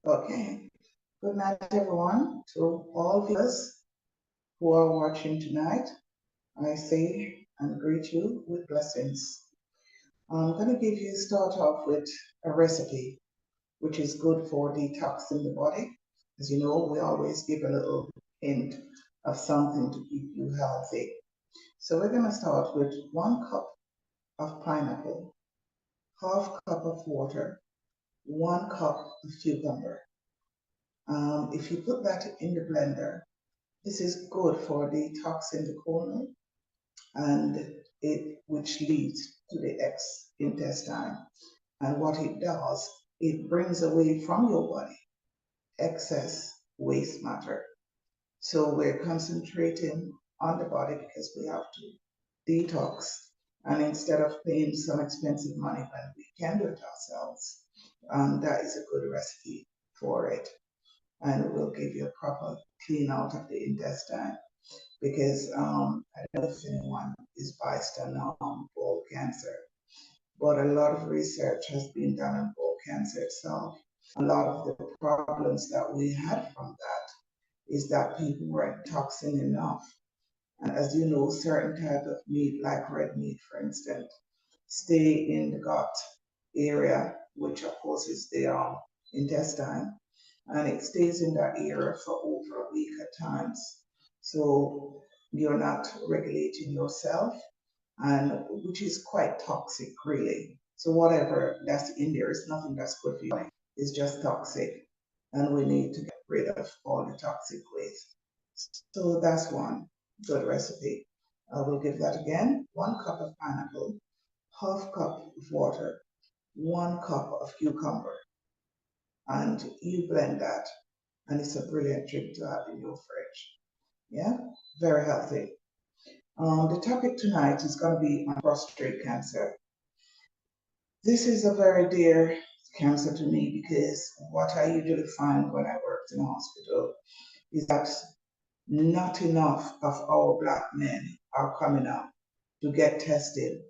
Okay. Good night, everyone. To all viewers who are watching tonight, I say and greet you with blessings. I'm going to give you start off with a recipe which is good for detoxing the body. As you know, we always give a little hint of something to keep you healthy. So we're going to start with 1 cup of pineapple, half cup of water, 1 cup of cucumber. If you put that in the blender, this is good for detoxing the colon and it which leads to the intestine. And what it does, it brings away from your body excess waste matter. So we're concentrating on the body because we have to detox. And instead of paying some expensive money when we can do it ourselves, that is a good recipe for it. And it will give you a proper clean out of the intestine because I don't know if anyone is based on bowel cancer, but a lot of research has been done on bowel cancer itself. A lot of the problems that we had from that is that people weren't toxin enough. And as you know, certain type of meat, like red meat, for instance, stay in the gut area, which of course is the intestine, and it stays in that area for over a week at times. So you're not regulating yourself, and which is quite toxic, really. So whatever that's in there is nothing that's good for you. It's just toxic, and we need to get rid of all the toxic waste. So that's one good recipe. I will give that again: 1 cup of pineapple, half cup of water, 1 cup of cucumber, and you blend that, and it's a brilliant drink to have in your fridge. Yeah, very healthy. The topic tonight is going to be on prostate cancer. This is a very dear cancer to me because what I usually find when I worked in a hospital is that not enough of our black men are coming up to get tested.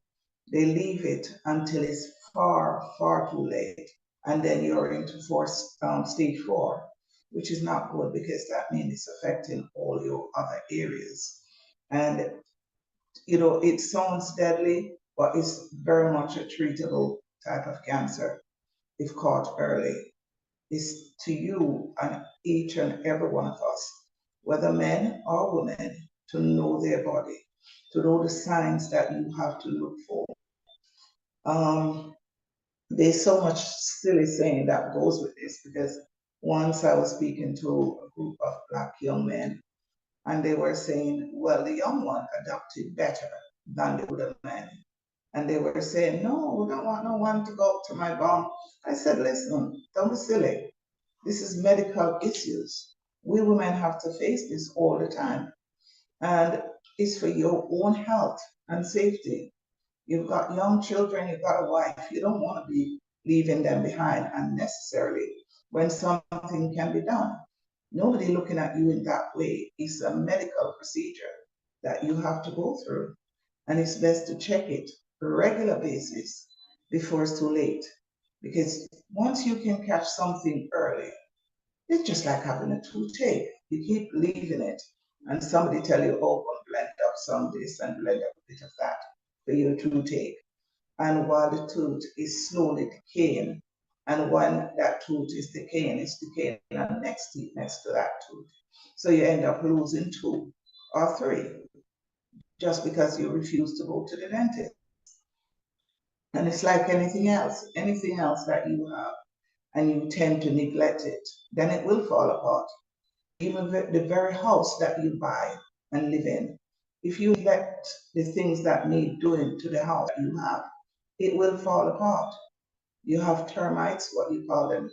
They leave it until it's far, far too late, and then you're into stage 4, which is not good because that means it's affecting all your other areas. And it sounds deadly, but it's very much a treatable type of cancer if caught early. It's to you and each and every one of us, whether men or women, to know their body, to know the signs that you have to look for. Um, there's so much silly saying that goes with this because once I was speaking to a group of black young men, and they were saying, well, the young one adopted better than the older men. And they were saying, no, we don't want no one to go up to my bum. I said, listen, don't be silly. This is medical issues. We women have to face this all the time. And it's for your own health and safety. You've got young children, you've got a wife. You don't want to be leaving them behind unnecessarily when something can be done. Nobody looking at you in that way. It's a medical procedure that you have to go through. And it's best to check it on a regular basis before it's too late. Because once you can catch something early, it's just like having a toothache. You keep leaving it, and somebody tell you, oh, go blend up some this and blend up a bit of that for your toothache. And while the tooth is slowly decaying, and when that tooth is decaying, it's decaying on the next teeth next to that tooth. So you end up losing 2 or 3 just because you refuse to go to the dentist. And it's like anything else that you have, and you tend to neglect it, then it will fall apart. Even the very house that you buy and live in, if you neglect the things that need doing to the house that you have, it will fall apart. You have termites, what you call them,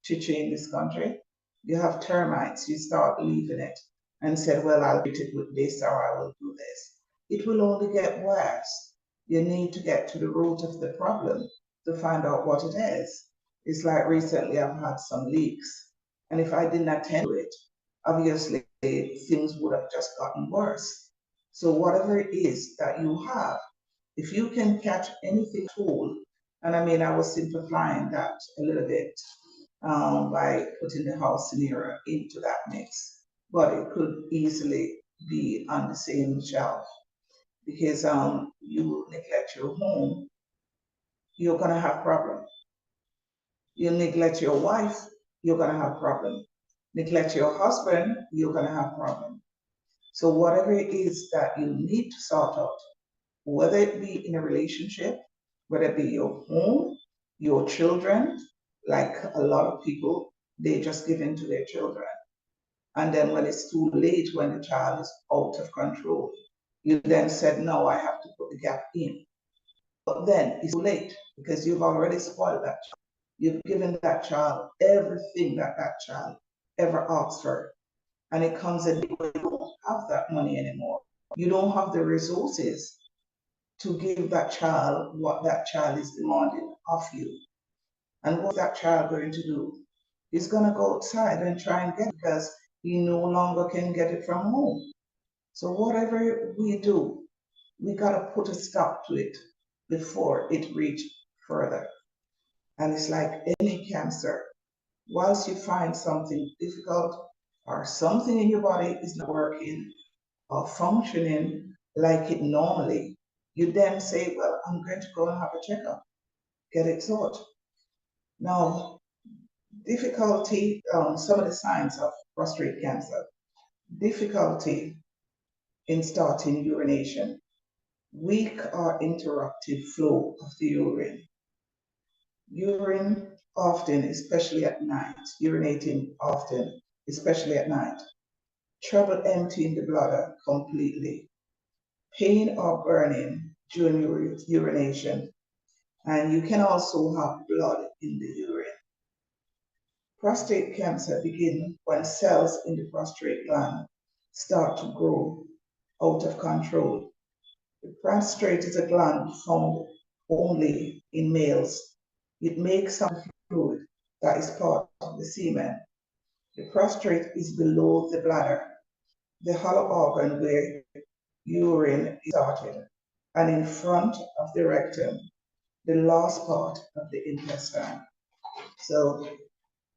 chichi in this country. You have termites, you start leaving it and said, well, I'll treat it with this or I will do this. It will only get worse. You need to get to the root of the problem to find out what it is. It's like recently I've had some leaks, and if I didn't attend to it, obviously things would have just gotten worse. So whatever it is that you have, if you can catch anything tool, and I mean I was simplifying that a little bit, by putting the house scenario into that mix. But it could easily be on the same shelf because you neglect your home, you're gonna have problems. You neglect your wife, you're gonna have problems. Neglect your husband, you're gonna have problems. So whatever it is that you need to sort out, whether it be in a relationship, whether it be your home, your children, like a lot of people, they just give in to their children. And then when it's too late, when the child is out of control, you then said, no, I have to put the gap in. But then it's too late because you've already spoiled that child. You've given that child everything that that child ever asked for. And it comes a day where you don't have that money anymore. You don't have the resources to give that child what that child is demanding of you. And what's that child going to do? He's going to go outside and try and get it because he no longer can get it from home. So whatever we do, we got to put a stop to it before it reach further. And it's like any cancer. Once you find something difficult or something in your body is not working or functioning like it normally, you then say, well, I'm going to go and have a checkup, get it sorted. Now, difficulty, some of the signs of prostate cancer, difficulty in starting urination, weak or interrupted flow of the urine, urine often, especially at night, urinating often, especially at night, trouble emptying the bladder completely, pain or burning during urination, and you can also have blood in the urine. Prostate cancer begins when cells in the prostate gland start to grow out of control. The prostate is a gland found only in males. It makes some fluid that is part of the semen. The prostate is below the bladder, the hollow organ where urine is started, and in front of the rectum, the last part of the intestine. So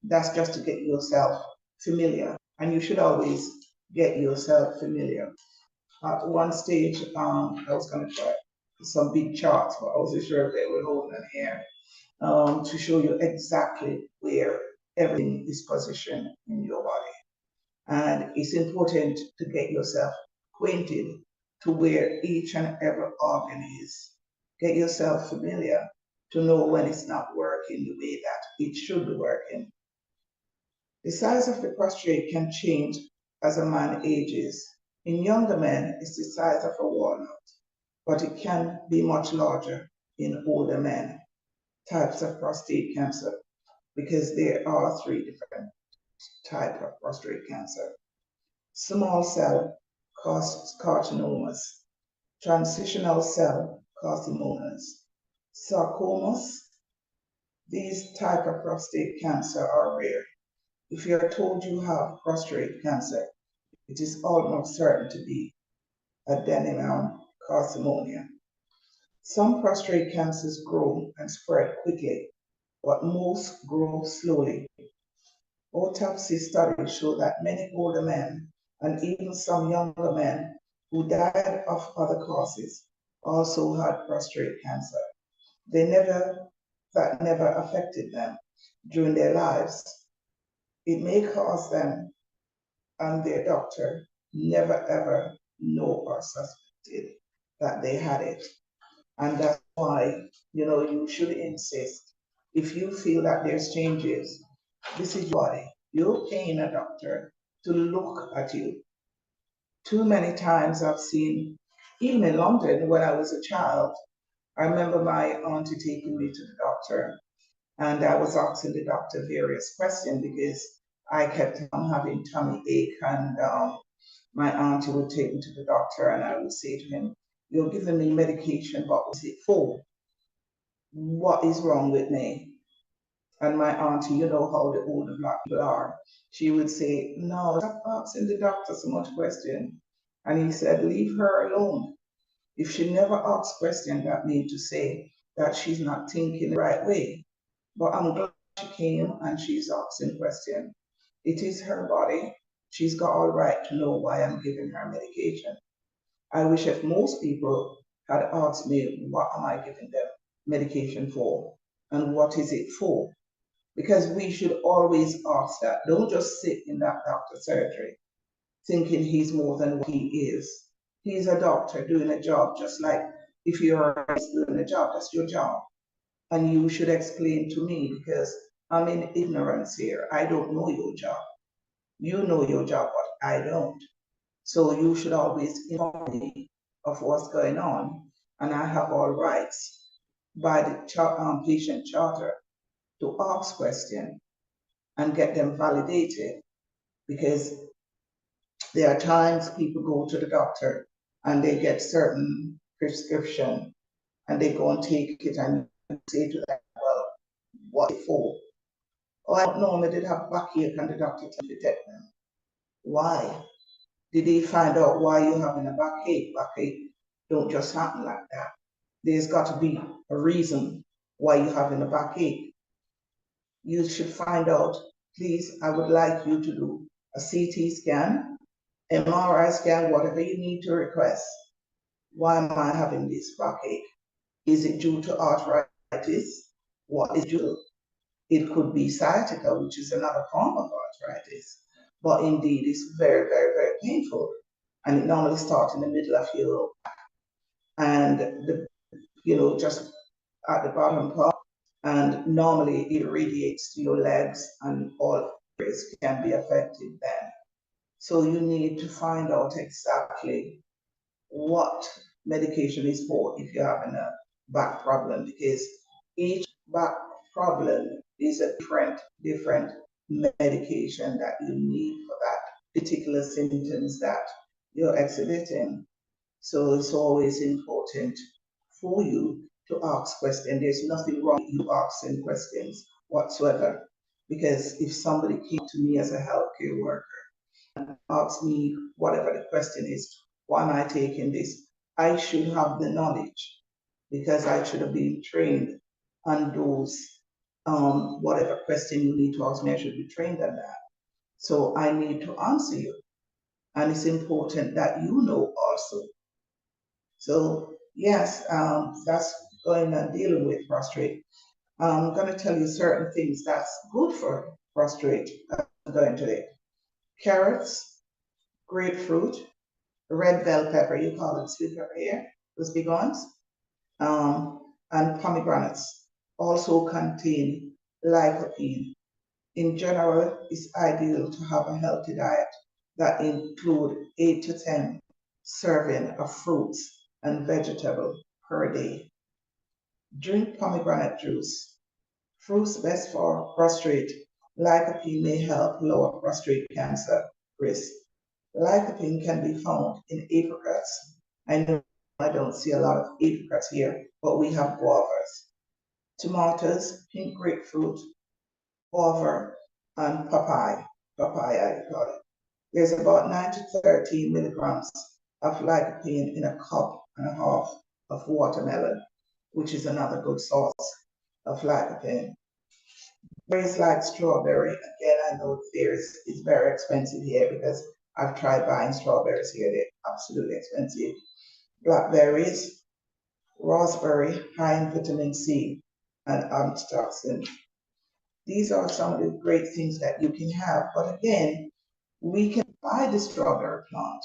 that's just to get yourself familiar. And you should always get yourself familiar. At one stage, I was going to try some big charts, but I wasn't sure if they were holding in here to show you exactly where everything is positioned in your body. And it's important to get yourself acquainted to where each and every organ is. Get yourself familiar to know when it's not working the way that it should be working. The size of the prostate can change as a man ages. In younger men, it's the size of a walnut, but it can be much larger in older men. Types of prostate cancer, because there are three different types of prostate cancer. Small cell carcinomas, transitional cell carcinomas, sarcomas. These type of prostate cancer are rare. If you're told you have prostate cancer, it is almost certain to be adenomyoma carcinoma. Some prostate cancers grow and spread quickly, but most grow slowly. Autopsy studies show that many older men and even some younger men who died of other causes also had prostate cancer. That never affected them during their lives. It may cause them and their doctor never ever know or suspected that they had it. And that's why, you should insist. If you feel that there's changes, this is your body. You're paying a doctor to look at you. Too many times I've seen, even in London when I was a child, I remember my auntie taking me to the doctor and I was asking the doctor various questions because I kept having tummy ache and my auntie would take me to the doctor and I would say to him, you're giving me medication, but what's it for? What is wrong with me? And my auntie, you know how the older black people are, she would say, no, stop asking the doctor so much question. And he said, leave her alone. If she never asks question, that means to say that she's not thinking the right way. But I'm glad she came and she's asking question. It is her body. She's got all right to know why I'm giving her medication. I wish if most people had asked me, what am I giving them medication for? And what is it for? Because we should always ask that. Don't just sit in that doctor's surgery thinking he's more than what he is. He's a doctor doing a job, just like if you're doing a job, that's your job. And you should explain to me because I'm in ignorance here. I don't know your job. You know your job, but I don't. So you should always inform me of what's going on. And I have all rights by the patient charter to ask questions and get them validated because there are times people go to the doctor and they get certain prescription and they go and take it and say to them, well, what for? Oh, I don't know, I did have backache and the doctor told me to take them. Why? Did they find out why you're having a backache? Backache don't just happen like that. There's got to be a reason why you're having a backache. You should find out, please, I would like you to do a CT scan, MRI scan, whatever you need to request. Why am I having this backache? Is it due to arthritis? What is it due? It could be sciatica, which is another form of arthritis. But indeed, it's very, very, very painful. And it normally starts in the middle of your and just at the bottom part. And normally it radiates to your legs and all areas can be affected then. So you need to find out exactly what medication is for if you're having a back problem because each back problem is a different medication that you need for that particular symptoms that you're exhibiting. So it's always important for you to ask questions. There's nothing wrong with you asking questions whatsoever. Because if somebody came to me as a healthcare worker and asked me whatever the question is, why am I taking this? I should have the knowledge because I should have been trained on those whatever question you need to ask me, I should be trained on that. So I need to answer you. And it's important that you know also. So yes, that's going and dealing with prostrate. I'm going to tell you certain things that's good for prostrate. I'm going today. Carrots, grapefruit, red bell pepper, you call it sweet pepper here, those big ones, and pomegranates also contain lycopene. In general, it's ideal to have a healthy diet that include 8 to 10 serving of fruits and vegetables per day. Drink pomegranate juice. Fruits best for prostate. Lycopene may help lower prostate cancer risk. Lycopene can be found in apricots. I know I don't see a lot of apricots here, but we have guavas. Tomatoes, pink grapefruit, guava, and papaya, you call it. There's about 9 to 13 milligrams of lycopene in a cup and a half of watermelon, which is another good source of lycopene. Berries like strawberry, again, I know theirs is very expensive here because I've tried buying strawberries here. They're absolutely expensive. Blackberries, raspberry, high in vitamin C and antioxidants. These are some of the great things that you can have. But again, we can buy the strawberry plant.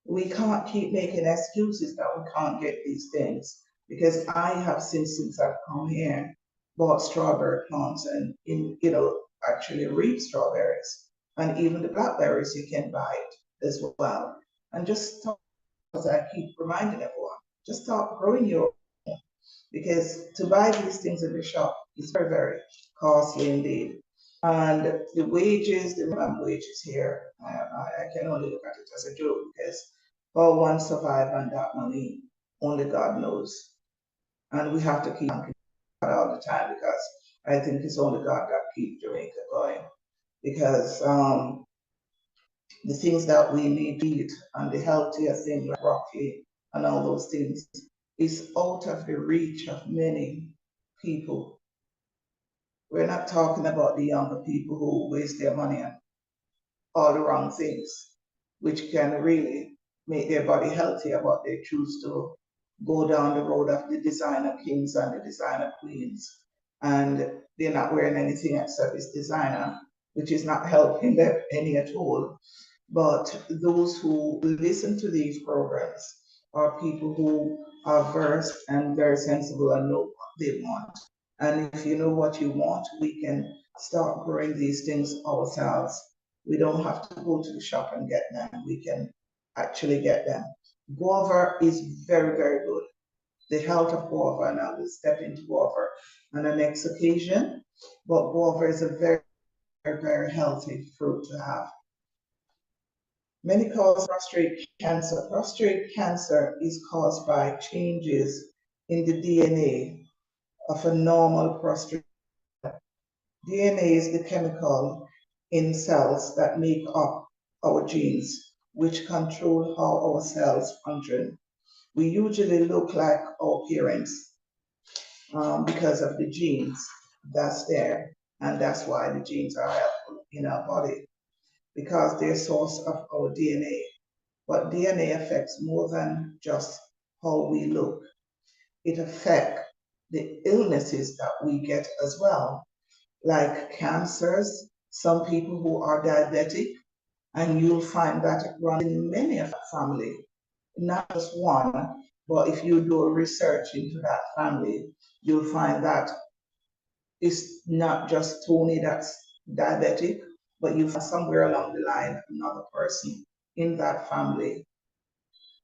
We can't keep making excuses that we can't get these things because I have since I've come here bought strawberry plants and actually reap strawberries and even the blackberries you can buy it as well. And just start, as I keep reminding everyone, just start growing your own because to buy these things in the shop is very, very costly indeed. And the wages, the minimum wages here, I can only look at it as a joke because how one survive on that money, only God knows. And we have to keep thanking God all the time because I think it's only God that keeps Jamaica going. Because the things that we need to eat and the healthier things like broccoli and all those things is out of the reach of many people We're not talking about the younger people who waste their money on all the wrong things, which can really make their body healthier, but they choose to go down the road of the designer kings and the designer queens. And they're not wearing anything except it's designer, which is not helping them any at all. But those who listen to these programs are people who are versed and very sensible and know what they want. And if you know what you want, we can start growing these things ourselves. We don't have to go to the shop and get them. We can actually get them. Guava is very, very good. The health of guava, and I will step into guava on the next occasion. But guava is a very, very healthy fruit to have. Many cause prostate cancer. Prostate cancer is caused by changes in the DNA of a normal prostate. DNA is the chemical in cells that make up our genes, which control how our cells function. We usually look like our parents because of the genes that's there, and that's why the genes are helpful in our body because they're source of our DNA. But DNA affects more than just how we look. It affects the illnesses that we get as well, like cancers, some people who are diabetic, and you'll find that it runs in many of the family, not just one, but if you do a research into that family, you'll find that it's not just Tony that's diabetic, but you find somewhere along the line another person in that family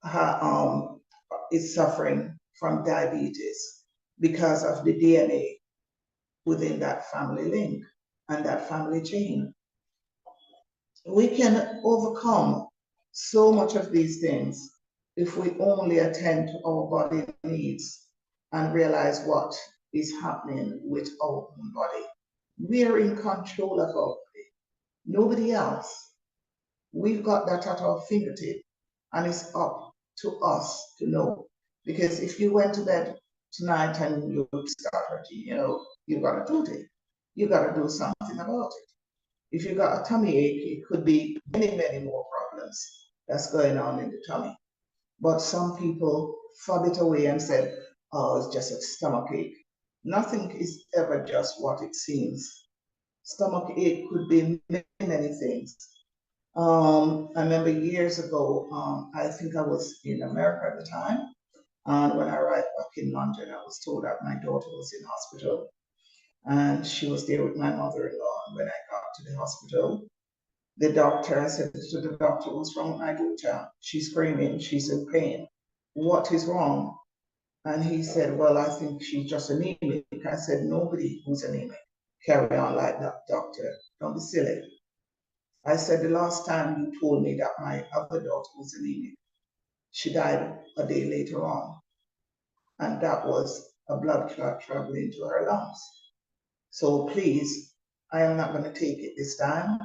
um, is suffering from diabetes because of the DNA within that family link and that family chain. We can overcome so much of these things if we only attend to our body needs and realize what is happening with our own body. We are in control of our body, nobody else. We've got that at our fingertip, and it's up to us to know. Because if you went to bed tonight and you start hurting, you got a toothache, you got to do something about it. If you got a tummy ache, it could be many, many more problems that's going on in the tummy. But some people fob it away and said, oh, it's just a stomach ache. Nothing is ever just what it seems. Stomach ache could be many, many things. I remember years ago, I think I was in America at the time. And when I arrived back in London, I was told that my daughter was in hospital and she was there with my mother-in-law. And when I got to the hospital, the doctor, I said to the doctor, what's wrong with my daughter? She's screaming, she's in pain. What is wrong? And he said, well, I think she's just anemic. I said, nobody who's anemic carry on like that, doctor. Don't be silly. I said, the last time you told me that my other daughter was anemic, she died a day later on. And that was a blood clot traveling to her lungs. So please, I am not going to take it this time.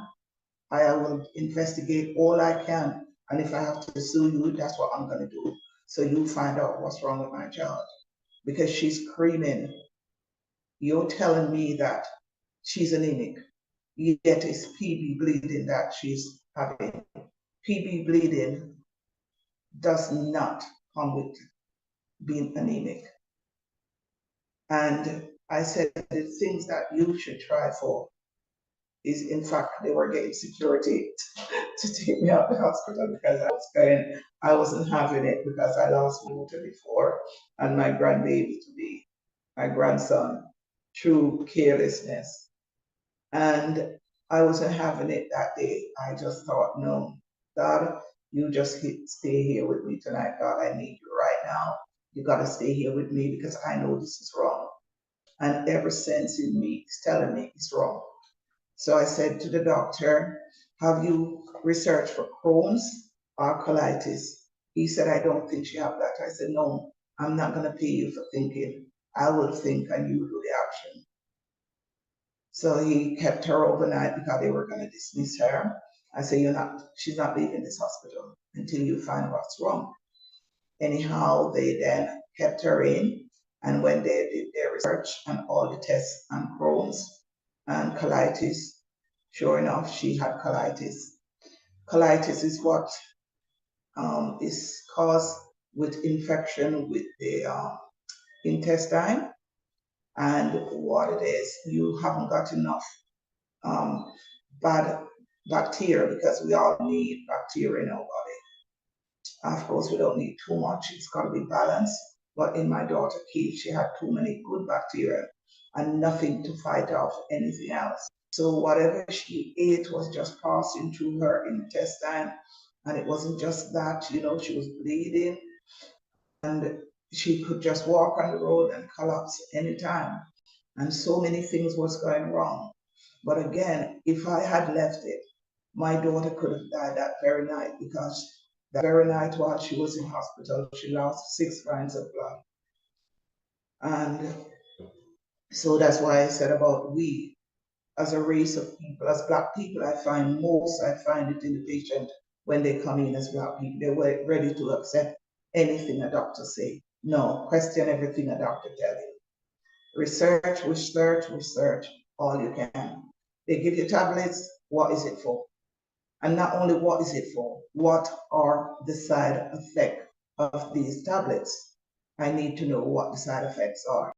I will investigate all I can. And if I have to sue you, that's what I'm going to do. So you find out what's wrong with my child. Because she's screaming. You're telling me that she's anemic, yet it's PB bleeding that she's having. PB bleeding does not come with being anemic. And I said the things that you should try for is, in fact, they were getting security to take me out of the hospital because I wasn't having it because I lost my daughter before and my grandbaby to be my grandson through carelessness. And I wasn't having it that day. I just thought, no, God, you just stay here with me tonight. God, I need you right now. You got to stay here with me because I know this is wrong. And every sense in me is telling me it's wrong. So I said to the doctor, have you researched for Crohn's or colitis? He said, I don't think she have that. I said, no, I'm not going to pay you for thinking. I will think and you do the action. So he kept her overnight because they were going to dismiss her. I said, she's not leaving this hospital until you find what's wrong. Anyhow, they then kept her in. And when they did their research and all the tests on Crohn's, and colitis. Sure enough, she had colitis. Colitis is what is caused with infection with the intestine, and what it is, you haven't got enough um, bad bacteria, because we all need bacteria in our body. Of course, we don't need too much, it's got to be balanced. But in my daughter Keith, she had too many good bacteria and nothing to fight off anything else. So whatever she ate was just passing through her intestine. And it wasn't just that, you know, she was bleeding and she could just walk on the road and collapse anytime. And so many things was going wrong. But again, if I had left it, my daughter could have died that very night, because that very night while she was in hospital, she lost 6 pints of blood. And so that's why I said about we as a race of people, as Black people, I find it in the patient when they come in as Black people. They're ready to accept anything a doctor say. No, question everything a doctor tell you. Research, research, research, all you can. They give you tablets, what is it for? And not only what is it for, what are the side effects of these tablets? I need to know what the side effects are,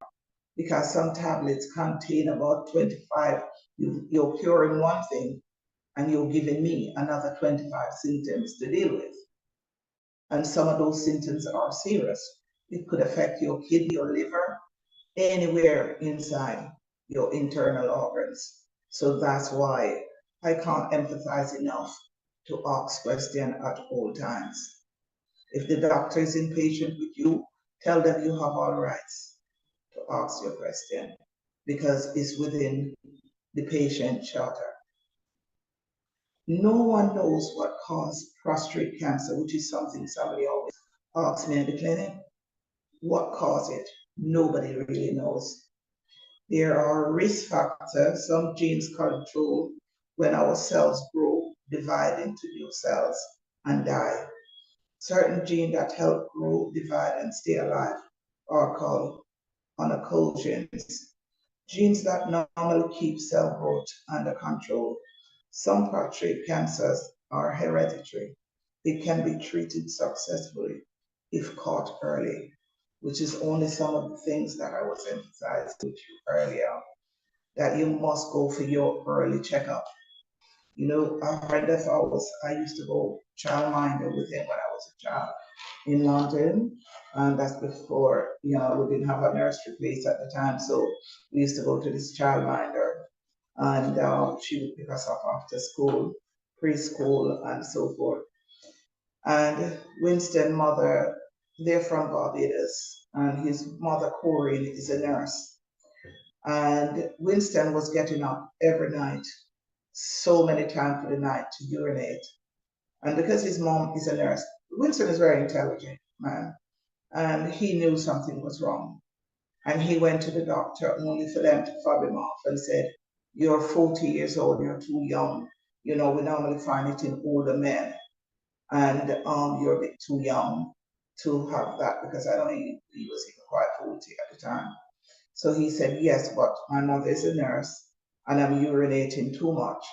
because some tablets contain about 25, you're curing one thing and you're giving me another 25 symptoms to deal with. And some of those symptoms are serious. It could affect your kidney, your liver, anywhere inside your internal organs. So that's why I can't emphasize enough to ask questions at all times. If the doctor is impatient with you, tell them you have all rights to ask your question, because it's within the patient charter. No one knows what caused prostate cancer, which is something somebody always asks me in the clinic. What caused it? Nobody really knows. There are risk factors. Some genes control when our cells grow, divide into new cells, and die. Certain genes that help grow, divide, and stay alive are called oncogenes. Genes that normally keep cell growth under control. Some prostate cancers are hereditary. It can be treated successfully if caught early, which is only some of the things that I was emphasizing with you earlier, that you must go for your early checkup. You know, a friend of ours, I used to go childminder with him when I was a child in London. And that's before, you know, we didn't have a nursery place at the time. So we used to go to this childminder, and she would pick us up after school, preschool, and so forth. And Winston's mother, they're from Barbados, and his mother, Corinne, is a nurse. And Winston was getting up every night, so many times for the night, to urinate. And because his mom is a nurse, Winston is very intelligent, man. And he knew something was wrong. And he went to the doctor only for them to fob him off and said, "You're 40 years old, you're too young. You know, we normally find it in older men. And you're a bit too young to have that," because I don't think he was even quite 40 at the time. So he said, "Yes, but my mother is a nurse and I'm urinating too much.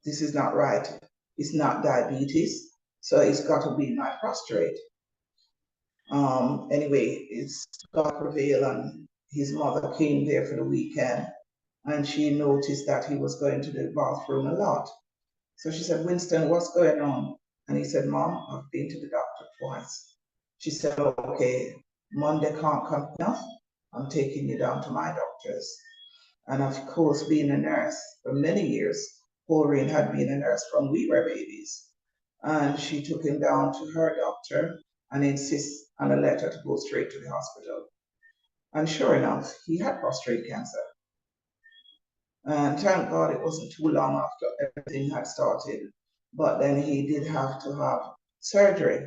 This is not right. It's not diabetes, so it's got to be my prostate." Anyway, it's got prevail, and his mother came there for the weekend, and she noticed that he was going to the bathroom a lot. So she said, "Winston, what's going on?" And he said, "Mom, I've been to the doctor twice." She said, "Okay, Monday can't come enough. I'm taking you down to my doctor's." And of course, being a nurse for many years, Maureen had been a nurse from we were babies. And she took him down to her doctor and insists on a letter to go straight to the hospital. And sure enough, he had prostate cancer. And thank God it wasn't too long after everything had started. But then he did have to have surgery.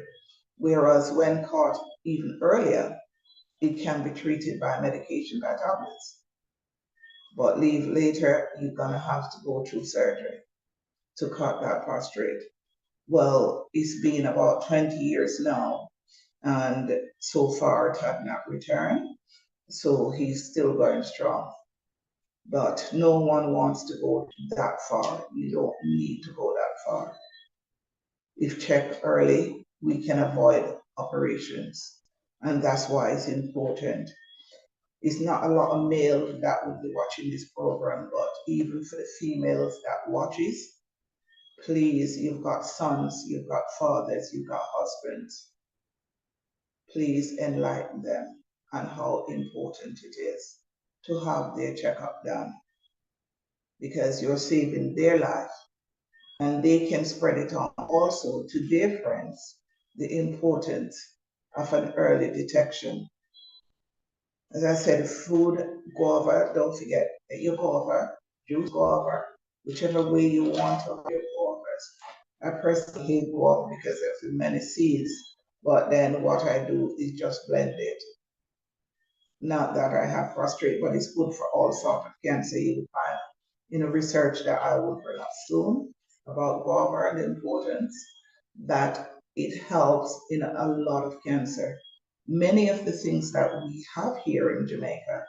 Whereas when caught even earlier, it can be treated by medication, by tablets. But leave later, you're gonna have to go through surgery to cut that prostate. Well, it's been about 20 years now, and so far it had not returned. So he's still going strong. but no one wants to go that far. You don't need to go that far. If checked early, we can avoid operations. And that's why it's important. It's not a lot of males that will be watching this program, but even for the females that watches, please, you've got sons, you've got fathers, you've got husbands. Please enlighten them on how important it is to have their checkup done because you're saving their life and they can spread it on also to their friends, the importance of an early detection. As I said, food, guava, don't forget that your guava, juice guava, whichever way you want to have your guavas. I personally hate guava because of the many seeds, but then what I do is just blend it. Not that I have prostate, but it's good for all sorts of cancer. You will find research that I will bring up soon about guava and the importance that it helps in a lot of cancer. Many of the things that we have here in Jamaica,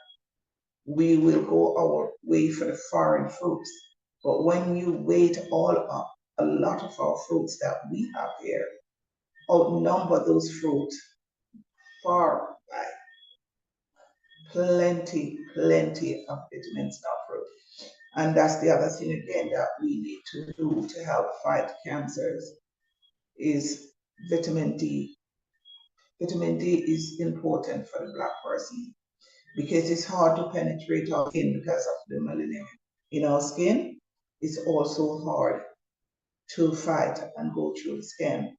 we will go our way for the foreign fruits. But when you weight all up, a lot of our fruits that we have here outnumber those fruits far by plenty of vitamins in our fruit. And that's the other thing again that we need to do to help fight cancers is vitamin D. Vitamin D is important for the black person because it's hard to penetrate our skin because of the melanin in our skin. It's also hard to fight and go through the skin.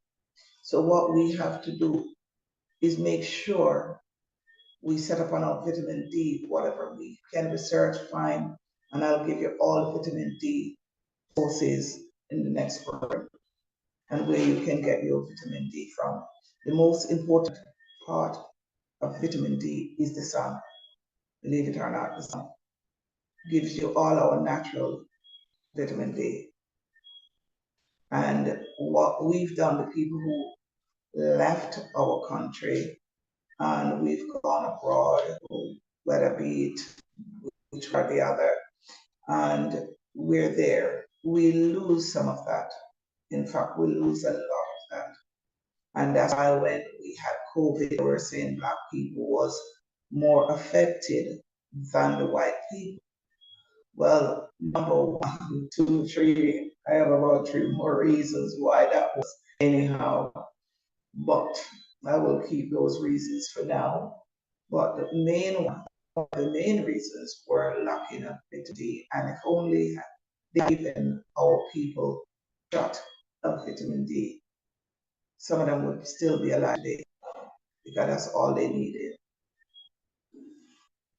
So what we have to do is make sure we set up on our vitamin D, whatever we can research, find, and I'll give you all vitamin D sources in the next program and where you can get your vitamin D from. The most important part of vitamin D is the sun. Believe it or not, the sun gives you all our natural vitamin D. And what we've done, the people who left our country and we've gone abroad, whether be it which or the other, and we're there, we lose some of that. In fact, we lose a lot of that. And that's why when we had COVID, we were saying Black people was more affected than the white people. Well, number one, two, three, I have about three more reasons why that was anyhow, but I will keep those reasons for now. But the main one, the main reasons were lacking of vitamin D, and if only they given our people a shot of vitamin D, some of them would still be alive today because that's all they needed.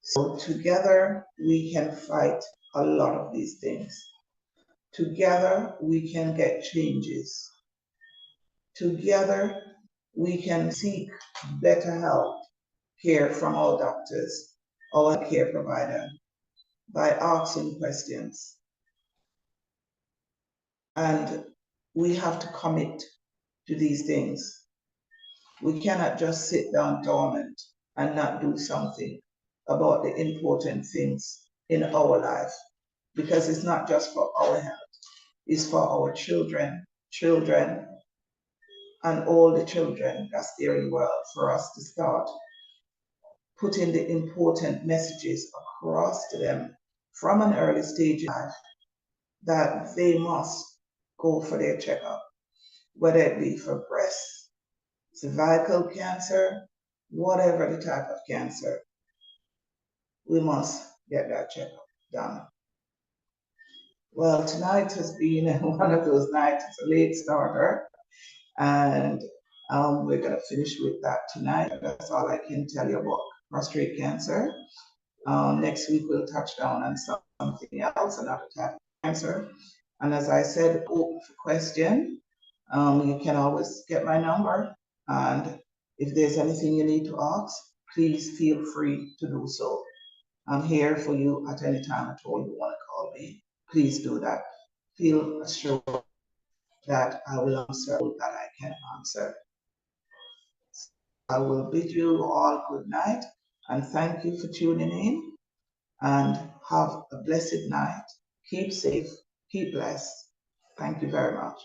So together we can fight a lot of these things. Together we can get changes. Together we can seek better health care from our doctors, our care provider, by asking questions. And we have to commit to these things. We cannot just sit down dormant and not do something about the important things in our life because it's not just for our health, it's for our children, and all the children that's there in the world for us to start putting the important messages across to them from an early stage in life that they must go for their checkup, whether it be for breast, cervical cancer, whatever the type of cancer, we must get that checkup done. Well, tonight has been one of those nights, it's a late starter, and we're going to finish with that tonight. That's all I can tell you about prostate cancer. Next week, we'll touch down on something else, another type of cancer. And as I said, open for question. You can always get my number. And if there's anything you need to ask, please feel free to do so. I'm here for you at any time at all you want to call me. Please do that. Feel assured that I will answer all that I can answer. I will bid you all good night and thank you for tuning in. and have a blessed night. Keep safe, keep blessed. Thank you very much.